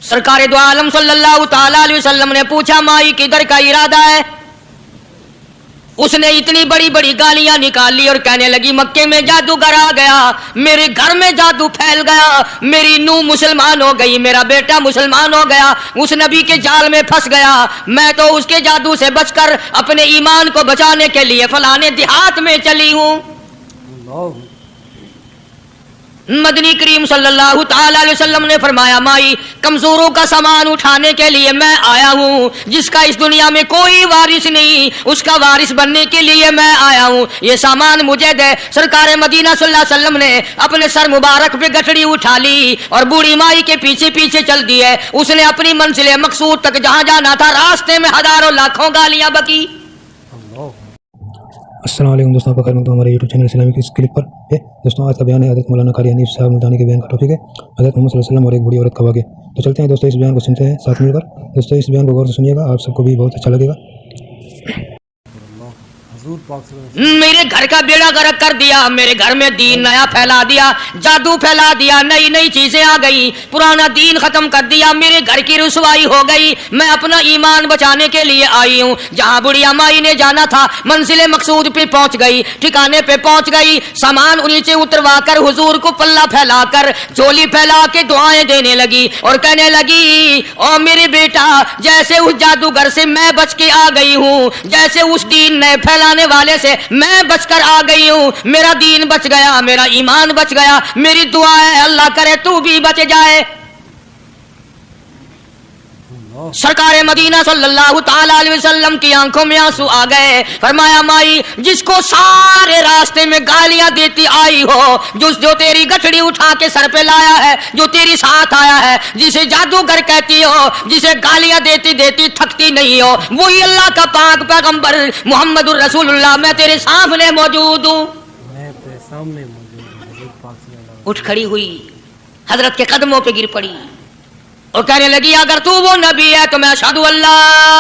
सरकार दो आलम सल्लल्लाहु ताला अलैहि वसल्लम ने पूछा माई किधर का इरादा है? उसने इतनी बड़ी बड़ी गालियां निकाली और कहने लगी मक्के में जादूगर आ गया, मेरे घर में जादू फैल गया, मेरी नूह मुसलमान हो गई, मेरा बेटा मुसलमान हो गया, उस नबी के जाल में फंस गया, मैं तो उसके जादू से बचकर अपने ईमान को बचाने के लिए फलाने देहात में चली हूं। मदनी करीम सल्लल्लाहु ताला अलैहि वसल्लम ने फरमाया माई कमजोरों का सामान उठाने के लिए मैं आया हूँ, जिसका इस दुनिया में कोई वारिस नहीं उसका वारिस बनने के लिए मैं आया हूँ, ये सामान मुझे दे। सरकार मदीना सल्लल्लाहु अलैहि वसल्लम ने अपने सर मुबारक पे गठड़ी उठा ली और बूढ़ी माई के पीछे पीछे चल दी है। उसने अपनी मंजिल मकसूद तक जहाँ जाना था रास्ते में हजारों लाखों गालियां बकी। अस्सलाम वालेकुम दोस्तों, आपका खैर मकदम हमारे यूट्यूब चैनल इस्लामी की इस क्लिप पर है। दोस्तों आज का बयान है हज़रत मौलाना कारी हनीफ साहब मुल्तानी के बयान का टॉपिक है हज़रत मोहम्मद सल्लल्लाहु अलैहि वसल्लम और एक बूढ़ी औरत का वाक़या। तो चलते हैं दोस्तों, इस बयान को सुनते हैं साथ मिलकर। दोस्तों इस बयान को गौर से सुनिएगा, आप सबको भी बहुत अच्छा लगेगा। मेरे घर का बेड़ा गर्क कर दिया, मेरे घर में दीन नया फैला दिया, जादू फैला दिया, नई नई चीजें आ गई, पुराना दीन खत्म कर दिया, मेरे घर की रुसवाई हो गई, मैं अपना ईमान बचाने के लिए आई हूँ। जहाँ बुढ़िया माई ने जाना था मंजिल मकसूद पे पहुंच गई, ठिकाने पे पहुंच गई, सामान नीचे उतरवा कर हुजूर को पल्ला फैलाकर झोली फैला के दुआएं देने लगी और कहने लगी ओ मेरे बेटा जैसे उस जादूगर से मैं बच के आ गई हूँ, जैसे उस दीन नए फैलाने वाले से मैं बचकर आ गई हूँ, मेरा दीन बच गया, मेरा ईमान बच गया, मेरी दुआ है अल्लाह करे तू भी बच जाए। सरकार मदीना सल्लल्लाहु ताला अलैहि वसल्लम की आंखों में आंसू आ गए। फरमाया माई जिसको सारे रास्ते में गालियां देती आई हो, जो तेरी गठड़ी उठा के सर पे लाया है, जो तेरी साथ आया है, जिसे जादूगर कहती हो, जिसे गालियां देती देती थकती नहीं हो, वही अल्लाह का पाक पैगंबर मोहम्मदुर रसूलुल्लाह मैं तेरे सामने मौजूद हूँ। उठ खड़ी हुई, हजरत के कदमों पे गिर पड़ी और कहने लगी अगर तू वो नबी है तो मैं अशहदु अल्ला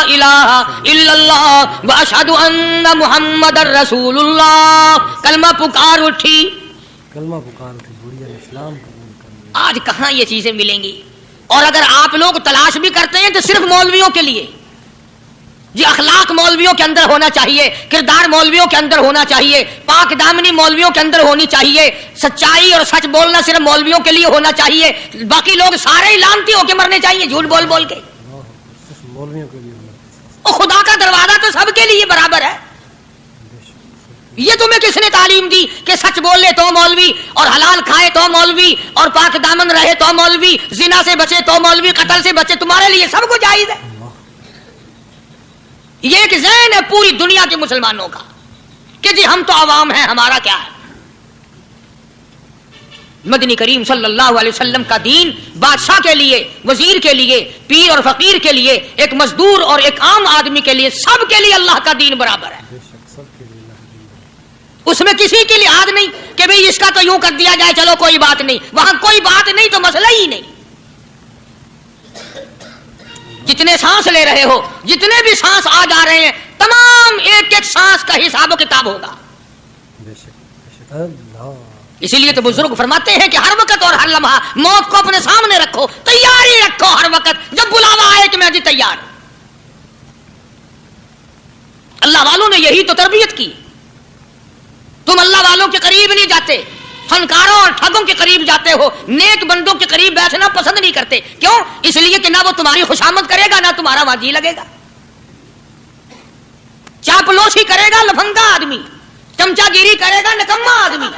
इलाहा इल्लल्लाह व अशहदु अन्ना मुहम्मदर रसूलुल्लाह। कलमा पुकार उठी, बुढ़िया ने इस्लाम कबूल कर लिया। आज कहाँ ये चीजें मिलेंगी? और अगर आप लोग तलाश भी करते हैं तो सिर्फ मौलवियों के लिए, जी अखलाक मौलवियों के अंदर होना चाहिए, किरदार मौलवियों के अंदर होना चाहिए, पाक दामनी मौलवियों के अंदर होनी चाहिए, सच्चाई और सच बोलना सिर्फ मौलवियों के लिए होना चाहिए, बाकी लोग सारे ही लानती होके मरने चाहिए झूठ बोल बोल के। मौलवियों के लिए और खुदा का दरवाजा तो सबके लिए बराबर है। ये तुम्हें किसने तालीम दी कि सच बोल ले तो मौलवी, और हलाल खाए तो मौलवी, और पाक दामन रहे तो मौलवी, जिना से बचे तो मौलवी, कत्ल से बचे, तुम्हारे लिए सबको जायज है। ये एक ज़हन है पूरी दुनिया के मुसलमानों का कि जी हम तो आवाम हैं, हमारा क्या है। मदनी करीम सल्लल्लाहु अलैहि वसल्लम का दीन बादशाह के लिए, वजीर के लिए, पीर और फकीर के लिए, एक मजदूर और एक आम आदमी के लिए, सब के लिए अल्लाह का दीन बराबर है। उसमें किसी की लिहाज नहीं कि भाई इसका तो यूं कर दिया जाए चलो कोई बात नहीं, वहां कोई बात नहीं तो मसला ही नहीं। जितने सांस ले रहे हो, जितने भी सांस आ जा रहे हैं, तमाम एक एक सांस का हिसाब किताब होगा। इसीलिए तो बुजुर्ग फरमाते हैं कि हर वक्त और हर लम्हा मौत को अपने सामने रखो, तैयारी रखो हर वक्त, जब बुलावा आए कि मैं जी तैयार। अल्लाह वालों ने यही तो तरबियत की। तुम अल्लाह वालों के करीब नहीं जाते, फनकारों और ठगों के करीब जाते हो, नेक बंदों के करीब बैठना पसंद नहीं करते। क्यों? इसलिए कि ना वो तुम्हारी खुशामद करेगा ना तुम्हारा वहां जी लगेगा। चापलूसी करेगा लफंगा आदमी, चमचागिरी करेगा निकम्मा आदमी।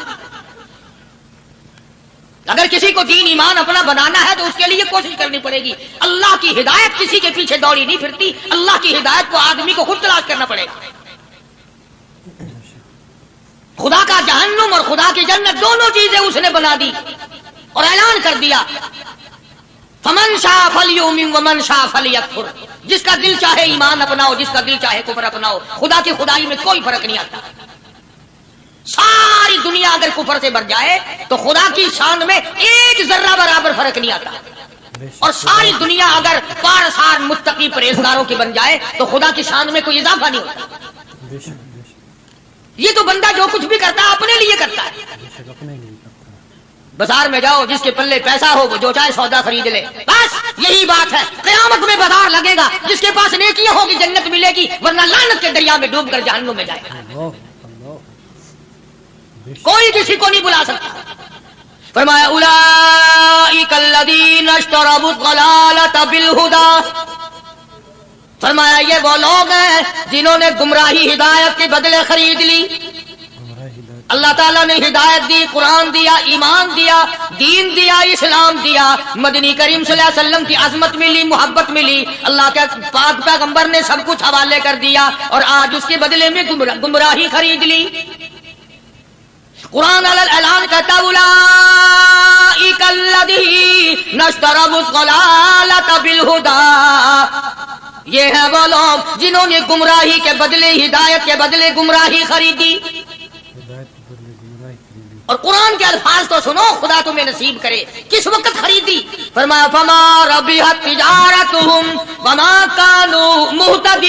अगर किसी को दीन ईमान अपना बनाना है तो उसके लिए कोशिश करनी पड़ेगी। अल्लाह की हिदायत किसी के पीछे दौड़ी नहीं फिरती, अल्लाह की हिदायत को आदमी को खुद तलाश करना पड़ेगा। खुदा का जहन्नुम और खुदा की जन्नत दोनों चीजें उसने बना दी और ऐलान कर दिया फमन शाह फलयुमिन वमन शाह फलयकफुर। जिसका दिल चाहे ईमान अपनाओ, जिसका दिल चाहे कुफ्र अपनाओ, खुदा की खुदाई में कोई फर्क नहीं आता। सारी दुनिया अगर कुफ्र से भर जाए तो खुदा की शान में एक जर्रा बराबर फर्क नहीं आता, और सारी दुनिया अगर पारसार मुत्तकी परहेजगारों की बन जाए तो खुदा की शान में कोई इजाफा नहीं होता। ये तो बंदा जो कुछ भी करता है अपने लिए करता है। बाजार में जाओ, जिसके पल्ले पैसा हो वो जो चाहे सौदा खरीद ले, बस यही बात है। क़यामत में बाजार लगेगा, जिसके पास नेकियां होगी जन्नत मिलेगी, वरना लानत के दरिया में डूब कर जहन्नुम में जाएगा। कोई किसी को नहीं बुला सकता। फरमाया उलाइकल्लज़ीना इश्तरबु ज़लालत बिल हुदा, फरमाया ये वो लोग हैं जिन्होंने गुमराही हिदायत के बदले खरीद ली। अल्लाह ताला ने हिदायत दी, कुरान दिया, ईमान दिया, दीन दिया, इस्लाम दिया, मदनी करीम सल्लल्लाहु अलैहि वसल्लम की अजमत मिली, मोहब्बत मिली, अल्लाह के पाक पैगंबर ने सब कुछ हवाले कर दिया, और आज उसके बदले में गुमराही खरीद ली। कुरान ऐलान कहता उलाइकल्लज़ीना इश्तरबु ज़लालत बिल हुदा, ये है वो लोग जिन्होंने गुमराही के बदले, हिदायत के बदले गुमराही खरीदी। और कुरान के अल्फाज तो सुनो, खुदा तुम्हें नसीब करे। किस वक्त खरीदी? फरमाया फमा रबिहत तिजारतुहुम वमा कानू मुहतदीन।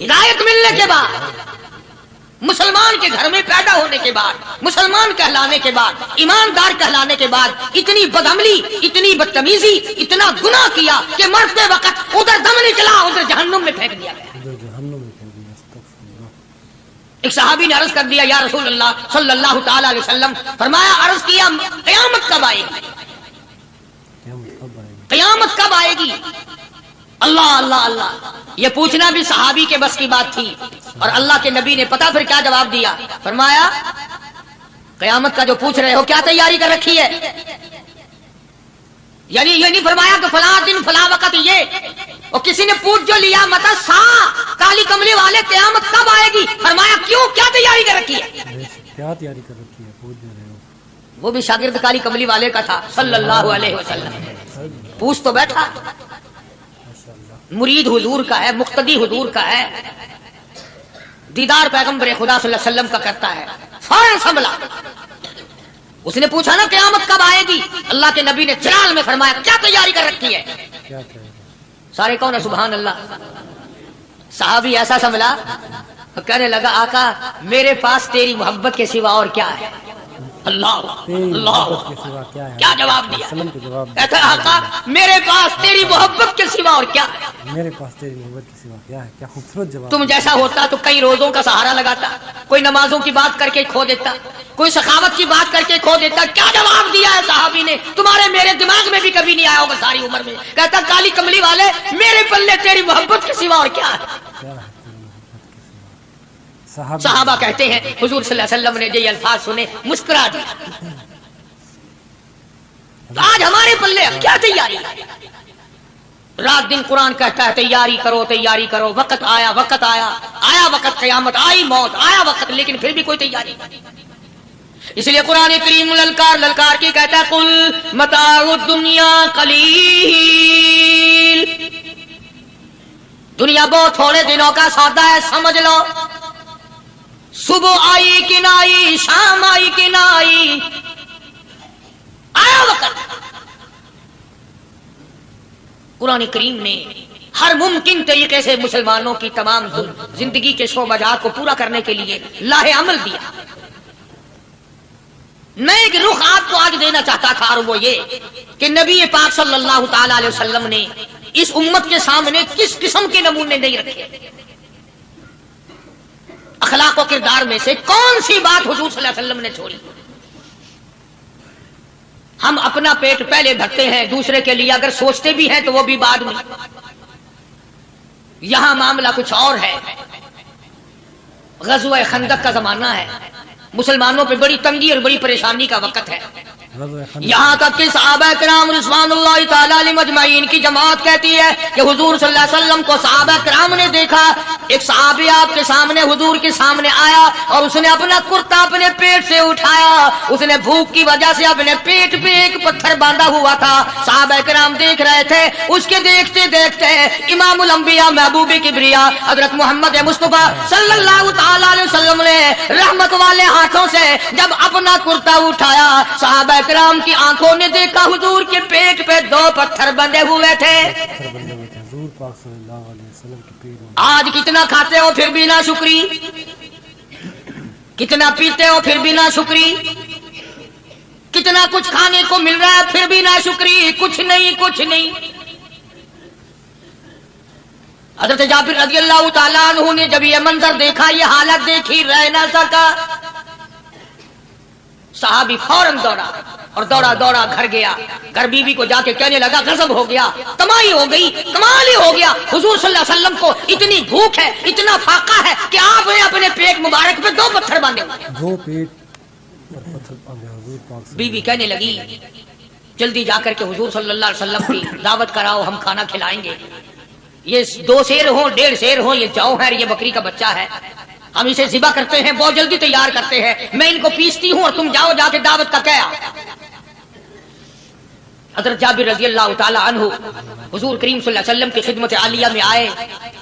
हिदायत मिलने के बाद, मुसलमान के घर में पैदा होने के बाद, मुसलमान कहलाने के बाद, ईमानदार कहलाने के बाद इतनी बदअमली, इतनी बदतमीजी, इतना गुनाह किया कि मरते वक्त उधर दम निकला, उधर जहन्नुम में फेंक दिया गया। एक सहाबी ने अर्ज कर दिया, या रसूल अल्लाह सल्लल्लाहु ताला अलैहि वसल्लम, फरमाया अर्ज किया क़यामत कब आएगी? क़यामत कब आएगी? अल्लाह अल्लाह अल्लाह, ये पूछना भी सहाबी के बस की बात थी। और अल्लाह के नबी ने पता फिर क्या जवाब दिया? फरमाया क़यामत का जो पूछ रहे हो क्या तैयारी कर रखी है? यानी ये नहीं फरमाया कि फला दिन फला वक्त ये, और किसी ने पूछ जो लिया मता सा काली कमली वाले क़यामत कब आएगी? फरमाया क्यों, क्या तैयारी कर रखी है? क्या तैयारी कर रखी है पूछ रहे हो? वो भी शागिर्द काली कमली वाले का था सल्लल्लाहु अलैहि वसल्लम। पूछ तो बैठा, मुरीद हुजूर का है, मुक्तदी हुजूर का है, दीदार पैगंबर खुदा सल्लल्लाहु अलैहि वसल्लम का करता है, फौरन संभला। उसने पूछा ना क़यामत कब आएगी? अल्लाह के नबी ने चिराल में फरमाया क्या तैयारी कर रखी है? क्या सारे कौन है सुभान अल्लाह। साहबी ऐसा संभला, कहने लगा आका मेरे पास तेरी मोहब्बत के सिवा और क्या है? अल्लाह अल्लाह, क्या जवाब दिया? कहता आका मेरे पास तेरी मोहब्बत के सिवा और क्या है? मेरे पास तेरी मोहब्बत के सिवा क्या है? क्या खूबसूरत जवाब। तुम जैसा होता तो कई रोजों का सहारा लगाता, कोई नमाजों की बात करके खो देता, कोई सखावत की बात करके खो देता। क्या जवाब दिया है साहबी ने? तुम्हारे मेरे दिमाग में भी कभी नहीं आया होगा सारी उम्र में। कहता काली कमली वाले मेरे पल्ले तेरी मोहब्बत के सिवा और क्या है? सहाबा कहते हैं हुजूर सल्लल्लाहु अलैहि वसल्लम ने ये अल्फाज सुने, मुस्कुरा दिया। आज हमारे पल्ले क्या तैयारी? रात दिन कुरान कहता है तैयारी करो, तैयारी करो, वक्त आया, वक्त आया, आया वक्त, क़यामत आई, मौत आया वक्त, लेकिन फिर भी कोई तैयारी नहीं। इसलिए कुरान करीम ललकार ललकार के कहता है कुल मताउद दुनिया कलील, दुनिया बहुत थोड़े दिनों का सौदा है, समझ लो। सुबह आई कि ना आई, शाम आई कि ना आई, आया वक्त। कुरान करीम ने हर मुमकिन तरीके से मुसलमानों की तमाम जिंदगी के शोबाजात को पूरा करने के लिए लाहे अमल दिया। मैं एक रुख आपको आज देना चाहता था, और वो ये कि नबी पाक सल्लल्लाहु ताला अलैहि वसल्लम ने इस उम्मत के सामने किस किस्म के नमूने नहीं रखे। अखलाक और किरदार में से कौन सी बात हुजूर सल्लल्लाहु अलैहि वसल्लम ने छोड़ी? हम अपना पेट पहले भरते हैं, दूसरे के लिए अगर सोचते भी हैं तो वो भी बाद में। यहां मामला कुछ और है। ग़ज़वा खंदक का जमाना है, मुसलमानों पे बड़ी तंगी और बड़ी परेशानी का वक्त है। यहाँ तक कि सहाबा किराम रिज़वानुल्लाहि ताला अलैहिम अजमईन की जमात कहती है कि हुजूर सल्लल्लाहु अलैहि वसल्लम को सहाबा किराम ने देखा, एक सहाबी आपके सामने हुजूर के सामने आया और उसने अपना कुर्ता अपने पेट से उठाया। उसने भूख की वजह से अपने पेट पे एक पत्थर बांधा हुआ था। सहाबा किराम देख रहे थे। उसके देखते देखते इमामुल अंबिया महबूब किबरिया हजरत मोहम्मद मुस्तफा सल्लल्लाहु ताला अलैहि वसल्लम ने रहमत वाले हाथों से जब अपना कुर्ता उठाया, सहाबा किराम की आंखों ने देखा हुजूर के पेट पे 2 पत्थर बंधे हुए थे। वसल्लम के पेट में। आज कितना खाते हो फिर भी ना शुक्री। कितना पीते हो फिर भी ना शुक्री, कितना कुछ खाने को मिल रहा है फिर भी ना शुक्री, कुछ नहीं कुछ नहीं। हजरत जाबिर रज़ियल्लाहु ताला अन्हु ने जब ये मंजर देखा, ये हालत देखी, रह ना सका। साहबी फौरन दौड़ा और दौड़ा दौड़ा घर गया। घर बीवी को जाके कहने लगा गजब हो गया, तमाही हो गई, कमाल ही हो गया। हुजूर सल्लल्लाहु अलैहि वसल्लम को इतनी भूख है, इतना फाका है कि आपने अपने पेट मुबारक पे 2 पत्थर बांधे। 2 पेट पर पत्थर बांधे हुजूर पाक से। बीवी कहने लगी जल्दी जाकर के हुजूर सल्लल्लाहु अलैहि वसल्लम की दावत कराओ, हम खाना खिलाएंगे। ये 2 शेर हो, 1.5 शेर हो, ये जौ है, ये बकरी का बच्चा है, हम इसे ज़िबा करते हैं, बहुत जल्दी तैयार करते हैं, मैं इनको पीसती हूं और तुम जाओ जाके दावत का क्या। हज़रत जाबिर रज़ियल्लाहु ताला अन्हु हुजूर करीम सल्लल्लाहु अलैहि वसल्लम की खिदमत आलिया में आए।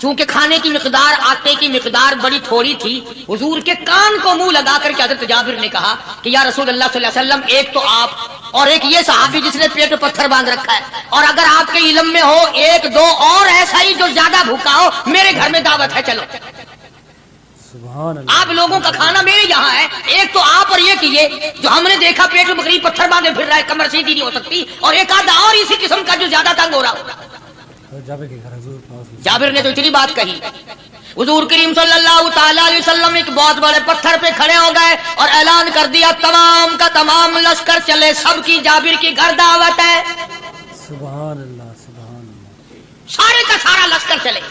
चूंकि खाने की मिकदार, आटे की मिकदार बड़ी थोड़ी थी, हुजूर के कान को मुंह लगा करके हज़रत जाबिर ने कहा कि या रसूल अल्लाह सल्लल्लाहु अलैहि वसल्लम, एक तो आप और एक ये सहाबी जिसने पेट में पत्थर बांध रखा है, और अगर आपके इल्म में हो 1-2 और ऐसा ही जो ज्यादा भूखा हो, मेरे घर में दावत है, चलो। आप लोगों का खाना मेरे यहाँ है, एक तो आप और एक ये जो हमने देखा पेट में बकरी पत्थर बांधे फिर रहा है, कमर सीधी नहीं हो सकती, और एक आधा और इसी किस्म का जो ज्यादा तंग हो रहा हो। जाबिर ने तो इतनी बात कही, हुजूर करीम सल्लल्लाहु ताला अलैहि वसल्लम एक बहुत बड़े पत्थर पे खड़े हो गए और ऐलान कर दिया, तमाम का तमाम लश्कर चले, सबकी जाबिर की घर दावत है। सुभान अल्लाह, सुभान अल्लाह। सारे का सारा लश्कर चले,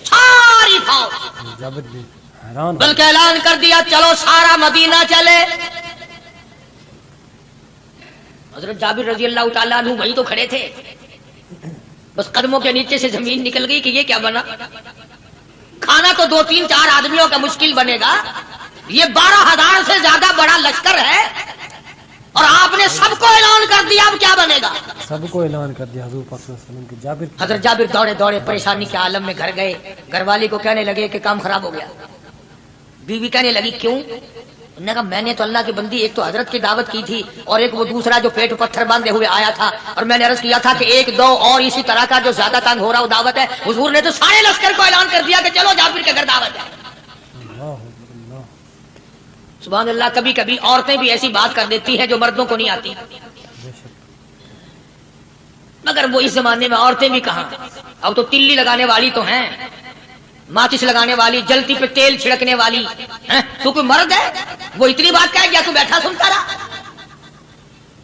सारी फौज। जाबिर भी हैरान, बल्कि ऐलान कर दिया चलो सारा मदीना चले। हजरत जाबिर रज़ियल्लाहु ताला अन्हु वही तो खड़े थे, बस कदमों के नीचे से जमीन निकल गई कि ये क्या बना। खाना तो 2-3-4 आदमियों का मुश्किल बनेगा, ये 12,000 से ज्यादा बड़ा लश्कर है और आपने सबको ऐलान कर दिया, अब क्या बनेगा। सबको ऐलान कर दिया हजूर पाक सल्लल्लाहु अलैहि वसल्लम की। जाबिर, हजरत जाबिर दौड़े दौड़े परेशानी के आलम में घर गए। घरवाली को कहने लगे कि काम खराब हो गया। बीवी कहने लगी क्यों? उन्होंने कहा मैंने तो अल्लाह की बंदी, एक तो हजरत की दावत की थी और एक वो दूसरा जो पेट पत्थर बांधे हुए आया था, और मैंने अर्ज किया था कि 1-2 और इसी तरह का जो ज्यादा तंग हो रहा हो दावत है। हुजूर ने तो सारे लश्कर को ऐलान कर दिया कि चलो जाबिर के घर दावत है। सुभान अल्लाह। कभी कभी औरतें भी ऐसी बात कर देती हैं जो मर्दों को नहीं आती, मगर वो इस जमाने में औरतें भी कहां, अब तो तिल्ली लगाने वाली तो हैं, माचिस लगाने वाली, जलती पे तेल छिड़कने वाली हैं? तू कोई मर्द है वो इतनी बात कह गया, तू बैठा सुनता रहा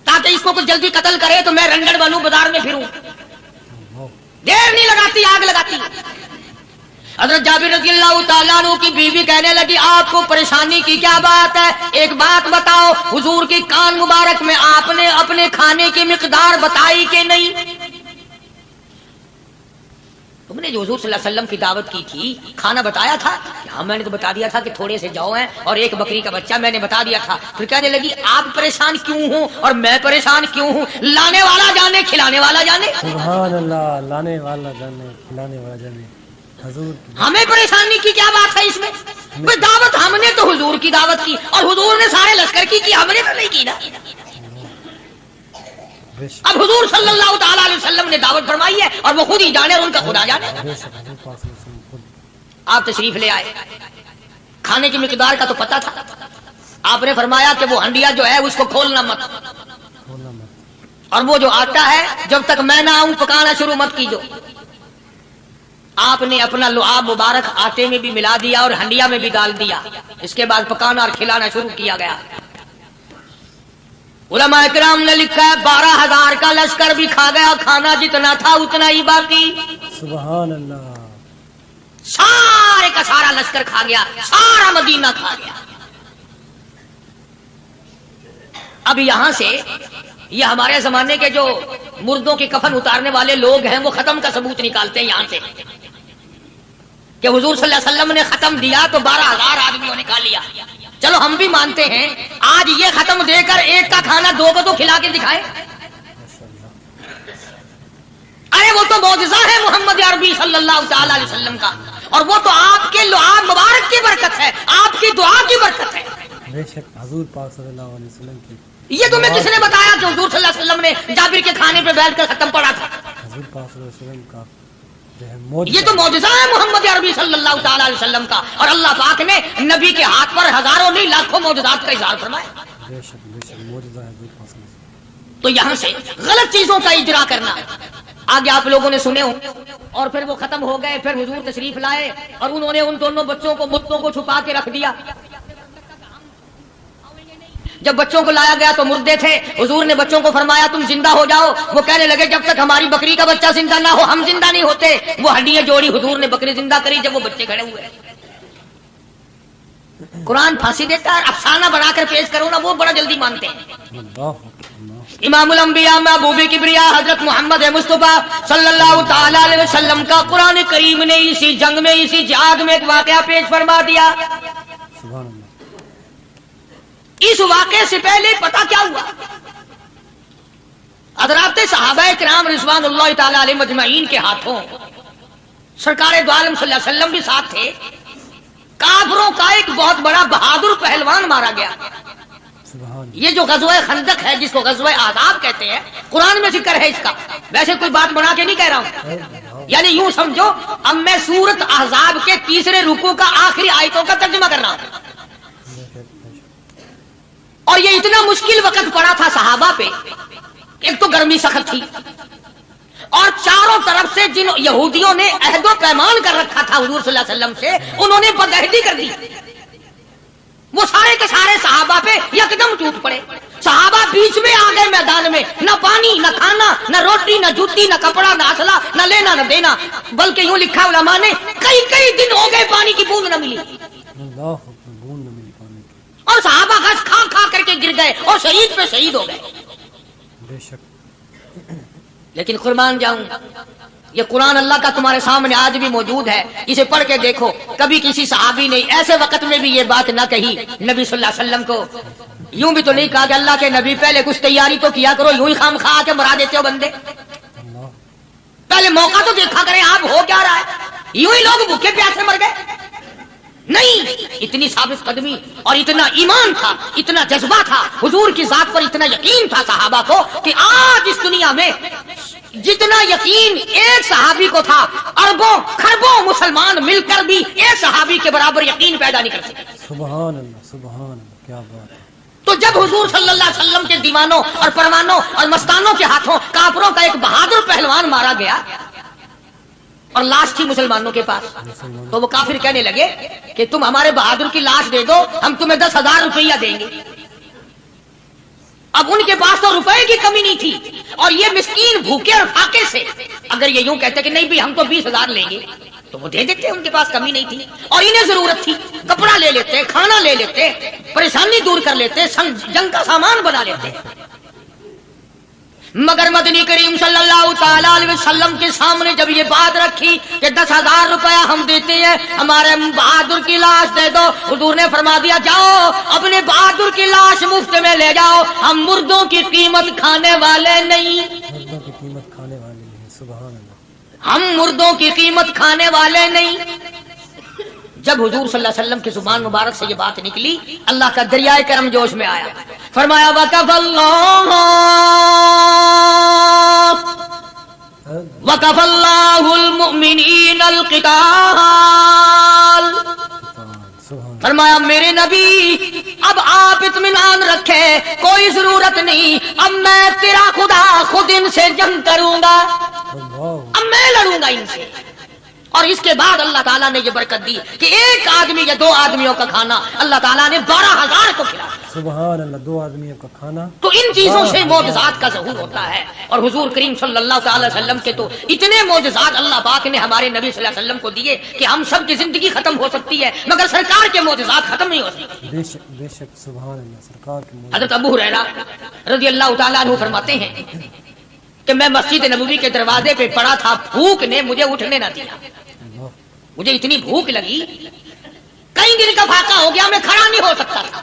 ताकि इसको कुछ जल्दी कत्ल करे तो मैं रंगड़ बनूं, बाजार में फिरूं। देर नहीं लगाती, आग लगाती। हजरत जाबिर रज़ियल्लाहु ताला अन्हु की बीवी कहने लगी आपको परेशानी की क्या बात है, एक बात बताओ, हुजूर के कान मुबारक में आपने अपने खाने की मिकदार बताई कि नहीं? तुमने जो हुजूर सल्लल्लाहु अलैहि वसल्लम की दावत की थी खाना बताया था? हाँ मैंने तो बता दिया था कि थोड़े से जौ हैं और एक बकरी का बच्चा, मैंने बता दिया था। फिर कहने लगी आप परेशान क्यों हो और मैं परेशान क्यों हूँ? लाने वाला जाने, खिलाने वाला जाने। सुभान अल्लाह, लाने वाला जाने, खिलाने वाला जाने। हुजूर, हमें परेशानी की क्या बात है इसमें? दावत हमने तो हुजूर की दावत की और हुजूर ने सारे लश्कर की हमने तो नहीं की ना। अब हुजूर सल्लल्लाहु ताला अलैहि वसल्लम ने दावत फरमाई है और वो खुद ही जाने और उनका खुदा जाने। आप तशरीफ ले आए, खाने की मिकदार का तो पता था, आपने फरमाया कि वो हंडिया जो है उसको खोलना मत, और वो जो आटा है जब तक मैं ना आऊं पकाना शुरू मत कीजिए। आपने अपना लुआब मुबारक आटे में भी मिला दिया और हंडिया में भी डाल दिया। इसके बाद पकाना और खिलाना शुरू किया गया। उलमा इकराम ने लिखा है 12,000 का लश्कर भी खा गया, खाना जितना था उतना ही बाकी। सुभान अल्लाह। सारे का सारा लश्कर खा गया, सारा मदीना खा गया। अब यहां से ये हमारे जमाने के जो मुर्दों के कफन उतारने वाले लोग हैं वो खत्म का सबूत निकालते हैं यहां से कि हुजूर सल्लल्लाहु अलैहि वसल्लम ने खत्म दिया तो 12,000 आदमियों ने खा लिया। चलो हम भी मानते हैं, आज ये खत्म देकर एक का खाना 2 को तो खिला के दिखाए। अरे वो तो मौजज़ा है मोहम्मद अरबी सल्लल्लाहु ताला अलैहि वसल्लम का, और वो तो आपके लुआब मुबारक की बरकत है, आपकी दुआ की बरकत है। बेशक हुजूर पाक सल्लल्लाहु अलैहि वसल्लम की। ये तुम्हें किसने बताया कि हुजूर सल्लल्लाहु अलैहि वसल्लम ने जाबिर के खाने पे बैठकर खत्म पड़ा था? हुजूर पाक सल्लल्लाहु अलैहि वसल्लम का یہ تو معجزہ ہے محمد عربی صلی اللہ تعالی علیہ وسلم کا، اور اللہ پاک نے نبی کے ہاتھ پر ہزاروں نہیں لاکھوں معجزات کا اظہار فرمایا۔ بے شک معجزہ ہے بالکل صحیح۔ تو یہاں سے غلط چیزوں کا اجرا کرنا آگے آپ لوگوں نے سنے ہوں، اور پھر وہ ختم ہو گئے، پھر حضور تشریف لائے اور انہوں نے ان دونوں بچوں کو مردوں کو چھپا کے رکھ دیا۔ جب بچوں کو لایا گیا تو مردے تھے، حضور نے بچوں کو فرمایا تم زندہ ہو جاؤ، وہ کہنے لگے جب تک ہماری بکری کا بچہ زندہ نہ ہو ہم زندہ نہیں ہوتے۔ وہ ہڈیاں جوڑی، حضور نے بکری زندہ کری جب وہ بچے کھڑے ہوئے۔ قرآن پھانسی دیتا ہے، افسانہ بنا کر پیش کرو نا وہ بڑا جلدی مانتے ہیں۔ امام الانبیاء محبوب کبریا حضرت محمد مصطفیٰ صلی اللہ تعالی علیہ وسلم کا قرآن کریم نے اسی جنگ میں، اسی جہاد میں ایک واقعہ پیش فرما دیا۔ سبحان اللہ۔ اس واقعے سے پہلے پتا کیا ہوا؟ حضرات صحابہ کرام رضوان اللہ تعالی علیہ مجمعین کے ہاتھوں سرکار دو عالم صلی اللہ علیہ وسلم بھی ساتھ تھے، کافروں کا ایک بہت بڑا بہادر پہلوان مارا گیا۔ یہ جو غزوہ خندق ہے جس کو غزوہ احزاب کہتے ہیں، قرآن میں ذکر ہے اس کا، ویسے کوئی بات بنا کے نہیں کہہ رہا ہوں، یعنی یوں سمجھو اب میں سورت احزاب کے تیسرے رکوع کا آخری آیتوں کا ترجمہ کر رہا ہوں۔ اور یہ اتنا مشکل وقت پڑا تھا صحابہ پہ، ایک تو گرمی سخت تھی، اور چاروں طرف سے جن یہودیوں نے عہد و پیمان کر رکھا تھا حضور صلی اللہ علیہ وسلم سے، انہوں نے بدعہدی کر دی۔ وہ سارے کے سارے صحابہ پہ یکدم ٹوٹ پڑے۔ صحابہ بیچ میں آ گئے میدان میں، نہ پانی، نہ کھانا، نہ روٹی، نہ جوتی، نہ کپڑا، نہ اسلحہ، نہ لینا نہ دینا، بلکہ یوں لکھا علماء نے کئی دن ہو گئے پانی کی بوند نہ ملی، اور صحابہ غش کھا کھا کر کے گر گئے اور شہید پہ شہید ہو گئے۔ بے شک۔ لیکن قربان جاؤں، یہ قرآن اللہ کا تمہارے سامنے آج بھی موجود ہے، اسے پڑھ کے دیکھو۔ کبھی کسی صحابی نے ایسے وقت میں بھی یہ بات نہ کہی نبی صلی اللہ علیہ وسلم کو، یوں بھی تو نہیں کہا کہ اللہ کے نبی پہلے کچھ تیاری تو کیا کرو، یوں ہی خام خواہ کے مرا دیتے ہو بندے، پہلے موقع تو دیکھا کریں آپ ہو کیا رہا ہے، یوں ہی لوگ بھوکے پیاسے مر گئے۔ نہیں، اتنی ثابت قدمی اور اتنا ایمان تھا، اتنا جذبہ تھا، حضور کی ذات پر اتنا یقین تھا صحابہ کو کہ آج اس دنیا میں جتنا یقین ایک صحابی کو تھا، اربوں خربوں مسلمان مل کر بھی ایک صحابی کے برابر یقین پیدا نہیں کر سکتے۔ سبحان اللہ، سبحان اللہ، کیا بات ہے۔ تو جب حضور صلی اللہ علیہ وسلم کے دیوانوں اور پروانوں اور مستانوں کے ہاتھوں کافروں کا ایک بہادر پہلوان مارا گیا اور لاش تھی مسلمانوں کے پاس، تو وہ کافر کہنے لگے کہ تم ہمارے بہادر کی لاش دے دو، ہم تمہیں 10,000 روپیہ دیں گے۔ اب ان کے پاس تو روپے کی کمی نہیں تھی، اور یہ مسکین بھوکے اور فاقے سے اگر یہ یوں کہتے کہ نہیں بھی ہم تو 20,000 لیں گے تو وہ دے دیتے، ان کے پاس کمی نہیں تھی، اور انہیں ضرورت تھی، کپڑا لے لیتے، کھانا لے لیتے، پریشانی دور کر لیتے، جنگ کا سامان بنا لیتے۔ مگر مدنی کریم صلی اللہ تعالی علیہ وسلم کے سامنے جب یہ بات رکھی کہ 10,000 روپیہ ہم دیتے ہیں، ہمارے بہادر کی لاش دے دو، حضور نے فرما دیا جاؤ اپنے بہادر کی لاش مفت میں لے جاؤ، ہم مردوں کی قیمت کھانے والے نہیں، مردوں کی قیمت کھانے والے ہیں۔ سبحان اللہ۔ ہم مردوں کی قیمت کھانے والے نہیں۔ جب حضور صلی اللہ علیہ وسلم کی زبان مبارک سے یہ بات نکلی، اللہ کا دریائے کرم جوش میں آیا، فرمایا وَكَفَى اللَّهُ الْمُؤْمِنِينَ الْقِتَالَ۔ فرمایا میرے نبی اب آپ اطمینان رکھے، کوئی ضرورت نہیں، اب میں تیرا خدا خود ان سے جنگ کروں گا، اب میں لڑوں گا ان سے۔ اور اس کے بعد اللہ تعالیٰ نے یہ برکت دی کہ ایک آدمی یا 2 آدمیوں کا کھانا اللہ تعالیٰ نے 12,000 کو کھلایا۔ سبحان اللہ، 2 آدمیوں کا کھانا۔ تو ان چیزوں سے معجزات کا ظہور ہوتا ہے، اور حضور کریم صلی اللہ تعالی وسلم کے تو اتنے معجزات اللہ پاک نے ہمارے نبی صلی اللہ علیہ وسلم کو دیے کہ ہم سب کی زندگی ختم ہو سکتی ہے مگر سرکار کے معجزات ختم نہیں ہو سکتے۔ بے شک، بے شک، سبحان اللہ، سرکار کے حضرت ابو ہریرہ رضی اللہ تعالیٰ عنہ فرماتے ہیں کہ میں مسجد نبوی کے دروازے پہ پڑا تھا، بھوک نے مجھے اٹھنے نہ دیا، مجھے اتنی بھوک لگی، کئی دن کا فاقہ ہو گیا، میں کھڑا نہیں ہو سکتا تھا۔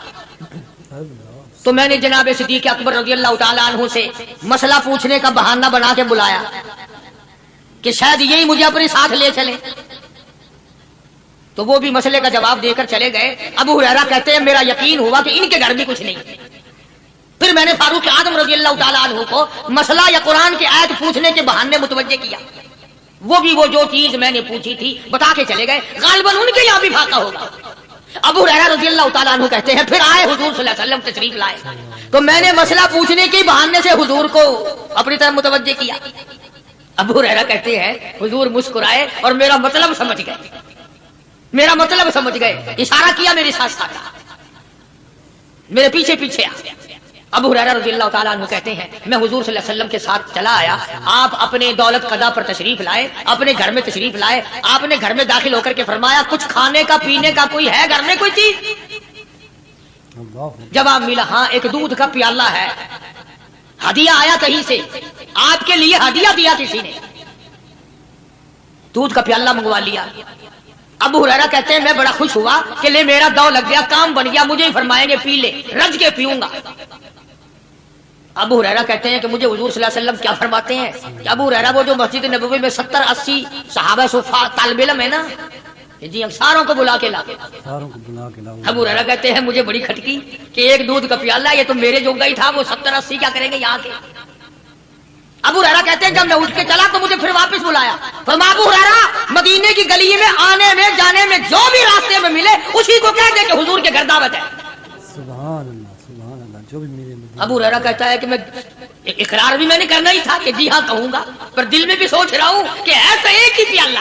تو میں نے جناب صدیق اکبر رضی اللہ تعالیٰ عنہ سے مسئلہ پوچھنے کا بہانہ بنا کے بلایا کہ شاید یہی مجھے اپنے ساتھ لے چلے، تو وہ بھی مسئلے کا جواب دے کر چلے گئے۔ ابو ہریرہ کہتے ہیں میرا یقین ہوا کہ ان کے گھر بھی کچھ نہیں۔ پھر میں نے فاروق اعظم رضی اللہ تعالیٰ عنہ کو مسئلہ یا قرآن کی آیت پوچھنے کے بہانے متوجہ کیا، وہ بھی وہ جو چیز میں نے پوچھی تھی بتا کے چلے گئے. غالباً ان کے یہاں بھی بھاگا ہوگا. ابو ہریرہ رضی اللہ تعالیٰ عنہ کہتے ہیں پھر آئے حضور صلی اللہ علیہ وسلم تشریف لائے تو میں نے مسئلہ پوچھنے کے بہانے سے حضور کو اپنی طرف متوجہ کیا. ابو ہریرہ کہتے ہیں حضور مسکرائے اور میرا مطلب سمجھ گئے, اشارہ کیا میرے ساتھ ساتھ, میرے پیچھے پیچھے آ. ابو ہریرہ رضی اللہ تعالیٰ عنہ کہتے ہیں میں حضور صلی اللہ علیہ وسلم کے ساتھ چلا آیا. آپ اپنے دولت قضا پر تشریف لائے, اپنے گھر میں تشریف لائے. آپ نے گھر میں داخل ہو کر کے فرمایا کچھ کھانے کا پینے کا کوئی ہے گھر میں کوئی چیز؟ جواب ملا ہاں ایک دودھ کا پیالہ ہے, ہدیہ آیا کہیں سے, آپ کے لیے ہدیہ دیا کسی نے, دودھ کا پیالہ منگوا لیا. ابو ہریرہ کہتے ہیں میں بڑا خوش ہوا کہ لے میرا دو لگ گیا, کام بن گیا, مجھے ہی فرمائیں گے پی لے, رج کے پیوں گا. ابو ہریرہ کہتے ہیں کہ مجھے حضور صلی اللہ علیہ وسلم کیا فرماتے ہیں کہ ابو ہریرہ وہ جو مسجد نبوی میں 70-80 صحابہ صفا طالب علم ہے نا, جی ساروں کو بلا کے لا. ابو ہریرہ کہتے ہیں مجھے بڑی کھٹکی کہ ایک دودھ کا پیالہ, یہ تو میرے جوگا ہی تھا, وہ 70-80 کیا کریں گے یہاں کے. ابو ہریرہ کہتے ہیں جب میں اٹھ کے چلا تو مجھے پھر واپس بلایا. فرمایا ابو ہریرہ مدینے کی گلی میں آنے میں جانے میں جو بھی راستے میں ملے اسی کو کہہ دے کہ حضور کے گھر دعوت ہے. سبحان اللہ سبحان اللہ. جو بھی میرے ابو ہریرہ کہتا ہے کہ میں اقرار بھی میں نے کرنا ہی تھا کہ جی ہاں کہوں گا, پر دل میں بھی سوچ رہا ہوں کہ ہے تو ایک ہی پیالہ,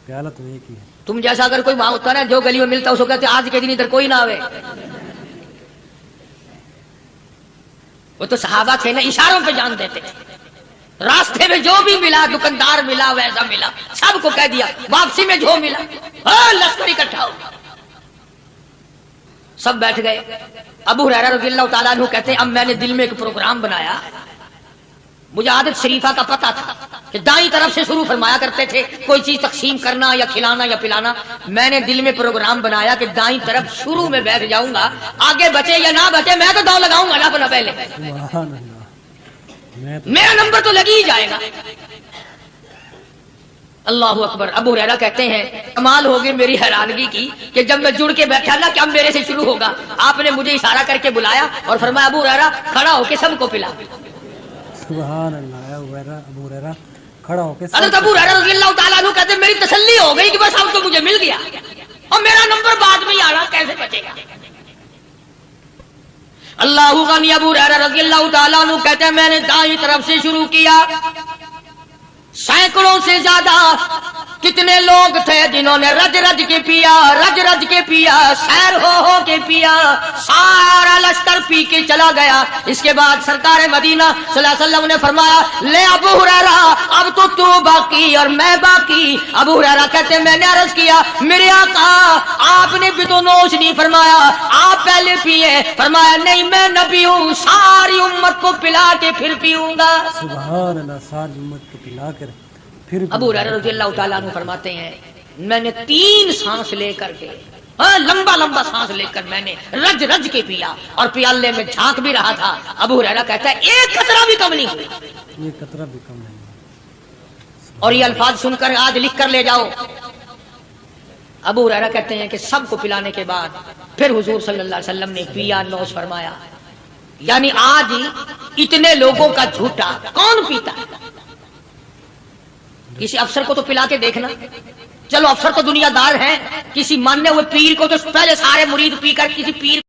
پیالہ تو ایک ہی ہے. تم جیسا اگر کوئی وہاں ہوتا نا جو گلی میں ملتا اس کو کہتے آج کے دن ادھر کوئی نہ آوے. وہ تو صحابہ تھے نا, اشاروں پہ جان دیتے تھے. راستے میں جو بھی ملا, دکاندار ملا, ویسا ملا, سب کو کہہ دیا. واپسی میں جو ملا لشکر اکٹھا ہو, سب بیٹھ گئے. ابو ہریرہ رضی اللہ تعالیٰ عنہ کہتے ہیں اب میں نے دل میں ایک پروگرام بنایا. مجھے عادت شریفہ کا پتہ تھا کہ دائیں طرف سے شروع فرمایا کرتے تھے کوئی چیز تقسیم کرنا یا کھلانا یا پلانا. میں نے دل میں پروگرام بنایا کہ دائیں طرف شروع میں بیٹھ جاؤں گا, آگے بچے یا نہ بچے میں تو دو لگاؤں گا نا پہلے, میرا نمبر تو لگ ہی جائے گا. اللہ اکبر. ابو ہریرہ کہتے ہیں کمال ہوگی میری حیرانگی کی کہ جب میں جڑ کے بیٹھا نا کہ اب میرے سے شروع ہوگا, آپ نے مجھے اشارہ کر کے بلایا اور فرمایا ابو ہریرہ کھڑا ہو کے سب کو پلا. سبحان اللہ. ابو ہریرہ کھڑا ہو کے حضرت ابو ہریرہ رضی اللہ تعالیٰ عنہ کہتے ہیں میری تسلی ہو گئی کہ بس اب تو مجھے مل گیا اور میرا نمبر بعد میں ہی آ رہا, کیسے بچے گا. اللہ غنی. ابو ہریرہ رضی اللہ تعالیٰ عنہ کہتے ہیں میں نے دائیں طرف سے شروع کیا. سینکڑوں سے زیادہ کتنے لوگ تھے جنہوں نے رج رج کے پیا, سیر ہو کے پیا, سارا لشکر پی کے چلا گیا. اس کے بعد سرکار مدینہ صلی اللہ علیہ وسلم نے فرمایا لے ابو ہریرہ اب تو باقی اور میں باقی. ابو ہریرہ کہتے میں نے عرض کیا میرے آقا آپ نے بھی تو نوش نہیں فرمایا, آپ پہلے پیے. فرمایا نہیں میں نبی ہوں, ساری امت کو پلا کے پھر پیوں گا. سبحان اللہ. ساری امت کو پلا کر پھر. ابو ہریرہ رضی اللہ تعالیٰ عنہ فرماتے ہیں میں نے 3 سانس لے کر کے, لمبا سانس لے کر میں نے رج رج کے پیا اور پیالے میں جھانک بھی رہا تھا. ابو ہریرہ کہتا ہے ایک قطرہ بھی کم نہیں ہوئی, ایک قطرہ بھی کم نہیں. اور یہ الفاظ سن کر آج لکھ کر لے جاؤ. ابو ہریرہ کہتے ہیں کہ سب کو پلانے کے بعد پھر حضور صلی اللہ علیہ وسلم نے پیا, نوش فرمایا. یعنی آج اتنے لوگوں کا جھوٹا کون پیتا ہے؟ کسی افسر کو تو پلا کے دیکھنا. چلو افسر تو دنیا دار ہیں, کسی ماننے ہوئے پیر کو تو پہلے سارے مرید پی کر کسی پیر